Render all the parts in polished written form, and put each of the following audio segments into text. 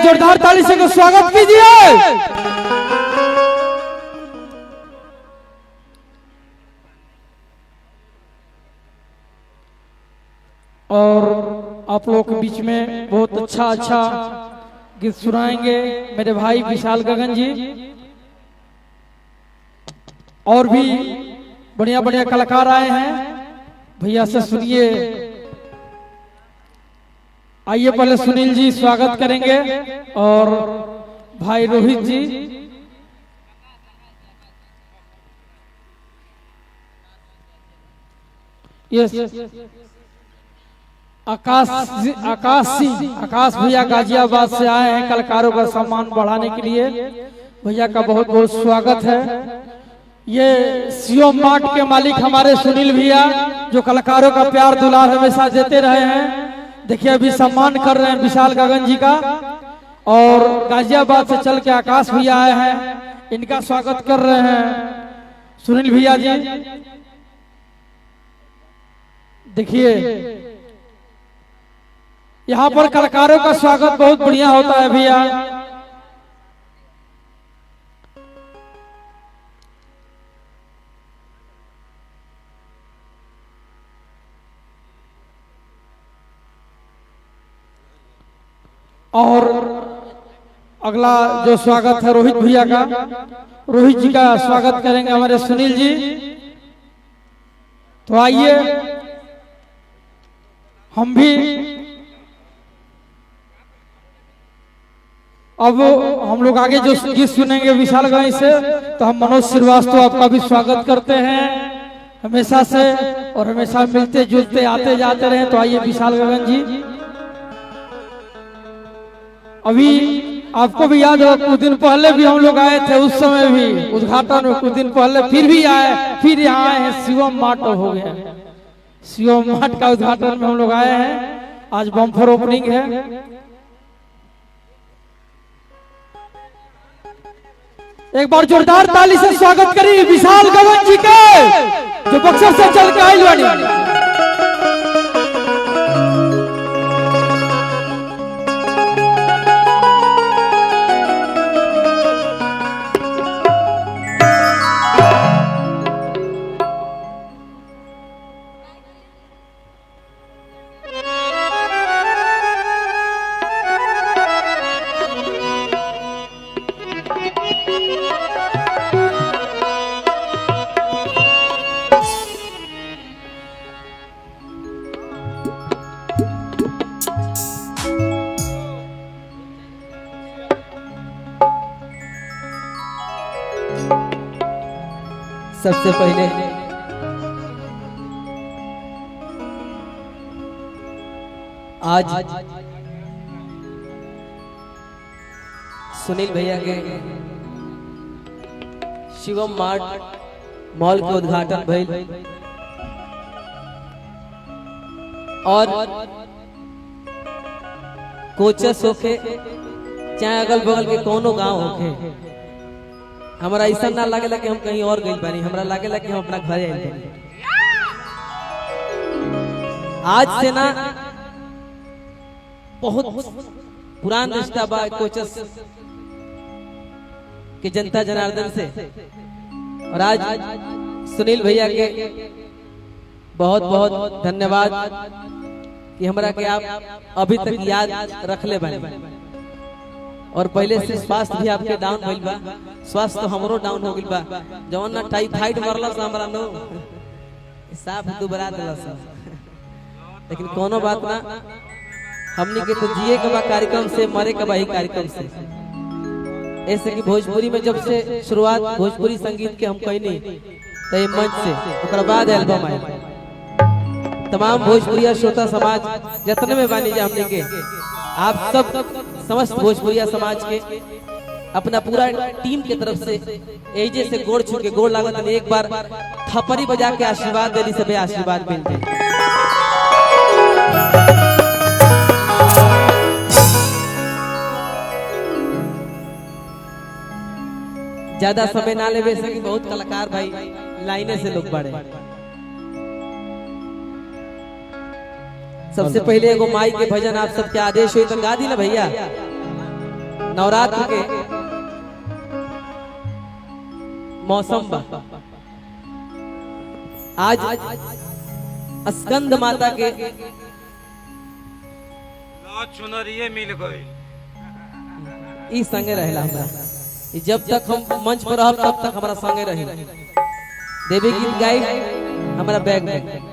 जोरदार ताली से स्वागत कीजिए। और आप लोग के बीच में बहुत अच्छा गीत सुनाएंगे मेरे भाई विशाल गगन जी। और भी बढ़िया बढ़िया कलाकार आए हैं, भैया से सुनिए। आइए पहले सुनील जी स्वागत करेंगे और भाई रोहित जी। यस आकाश भैया गाजियाबाद से आए हैं कलाकारों का सम्मान बढ़ाने के लिए। भैया का बहुत बहुत स्वागत है। ये सीओ मार्ट के मालिक हमारे सुनील भैया जो कलाकारों का प्यार दुलार हमेशा देते रहे हैं। देखिए अभी सम्मान कर रहे हैं विशाल गगन जी का। और गाजियाबाद से चल के आकाश भैया आए हैं, इनका स्वागत कर रहे हैं सुनील भैया जी। देखिए यहाँ पर कलाकारों का स्वागत बहुत बढ़िया होता है भैया। और अगला जो स्वागत है रोहित भैया का, रोहित जी का स्वागत करेंगे हमारे सुनील जी। तो आइए हम भी अब हम लोग आगे जो गीत सुनेंगे विशाल गगन से, तो हम मनोज श्रीवास्तव आपका भी स्वागत करते हैं हमेशा से, और हमेशा मिलते जुलते आते जाते रहे। तो आइए विशाल गगन जी। अभी आपको भी याद हो कुछ दिन पहले भी हम लोग आए थे, उस समय भी उद्घाटन में कुछ दिन पहले फिर भी आए, फिर यहाँ आए हैं। शिवम मार्ट हो गया, शिवम मार्ट का उद्घाटन में हम लोग आए हैं। आज बम्पर ओपनिंग है। एक बार जोरदार ताली से स्वागत करिए विशाल गगन जी के जो बक्सर से चल के आए वाली। सबसे पहले आज सुनील भैया के शिवम मार्ट मॉल के उद्घाटन भइल और कोचस होके चाहे अगल बगल के कोनो गांव होके, हमारा ऐसा ना लागेला कि हम कहीं और गइल बानी, हमरा लागेला कि हम अपना घर आइल बानी। आज से ना बहुत पुरान रिश्ता बा कोचस के जनता जनार्दन से, और आज सुनील भैया के बहुत बहुत धन्यवाद कि हमरा के आप अभी तक याद रख ले बानी। और पहले से स्वास्थ्य भी आपके डाउन भइल बा, स्वास्थ्य तो हमरो डाउन हो गइल बा। जवन ना टाइफाइड मरला से हमरा नो साफ दुबरा देला सा, लेकिन कोनो बात ना, हमनी के तो जिए के बा कार्यक्रम से, मरे के बा ही कार्यक्रम से। ऐसे कि भोजपुरी में जब से शुरुआत भोजपुरी संगीत के हम कइनी तो ये मंच से, ओकर बाद एल्बम आए। तमाम भोजपुरिया श्रोता समाज जितने में बानी जा हमनी के, आप सब समस्त भोजपुरिया समाज के अपना पूरा टीम के तरफ से एजे से गोड़ छू के गोड़ लागत। एक बार थपरी बजा के आशीर्वाद देली सबे आशीर्वाद मिल जाए। ज्यादा समय ना लेवे सके, बहुत कलाकार भाई लाइने से लोग बढ़े। सबसे पहले एगो माई के भजन आप सबके आदेश हुई तो गा दी ना भैया। नवरात्र के मौसम बा आज स्कंद माता के चुनरिए मिल गई ई संगे रहेला हमरा ई जब तक हम मंच पर रहब तब तक हमरा संगे रही देवी गीत गाई हमरा बैग में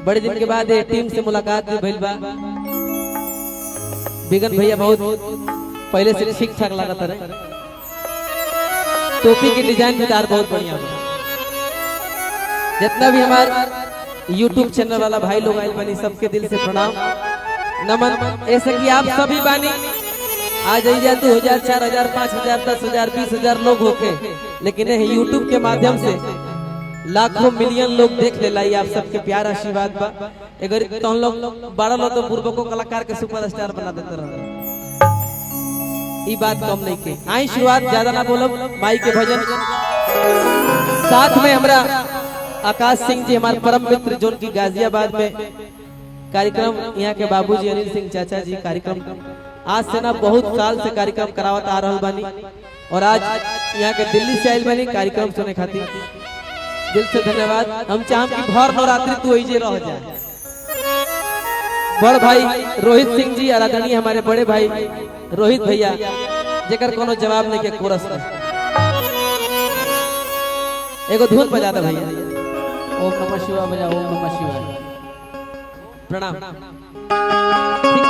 बड़े दिन के बाद ये टीम से मुलाकात भी भइल बा बिगन भैया बहुत पहले से ठीक ठाक लागत रहे टोपी के डिजाइन भी तार बहुत बढ़िया बा जितना भी हमारे YouTube चैनल वाला भाई लोग आए बनी सबके दिल से प्रणाम नमन ऐसे कि आप सभी बानी आ जाइए 2000 4000 5000 10,000 20,000 लोग होके लेकिन YouTube के माध्यम से लाखों मिलियन लोग देख ले लाई आप सबके प्यार आशीर्वाद बा अगर तो हम लोग 12 लोग तो पूर्व को कलाकार के सुपरस्टार बना देते रहे ई बात कम नहीं के आई शुरुआत ज्यादा ना बोलब माई के भजन साथ में हमरा आकाश सिंह जी हमारे परम मित्र जो की गाजियाबाद में कार्यक्रम यहाँ के बाबूजी अनिल सिंह चाचा जी कार्यक्रम आज से ना बहुत काल से कार्यक्रम करावत आ रहल बानी और आज यहाँ के दिल्ली से आयल बानी कार्यक्रम सुने खातिर दिल से धन्यवाद हम चाहम कि भर नवरात्रि तू ऐजे रह जाए बड़ भाई रोहित सिंह जी आराधनीय हमारे बड़े भाई रोहित भैया जेकर कोनो जवाब नहीं के कोरस में एगो धुन बजा दे भैया ओम नमः शिवाय बजा ओम नमः शिवाय प्रणाम ठीक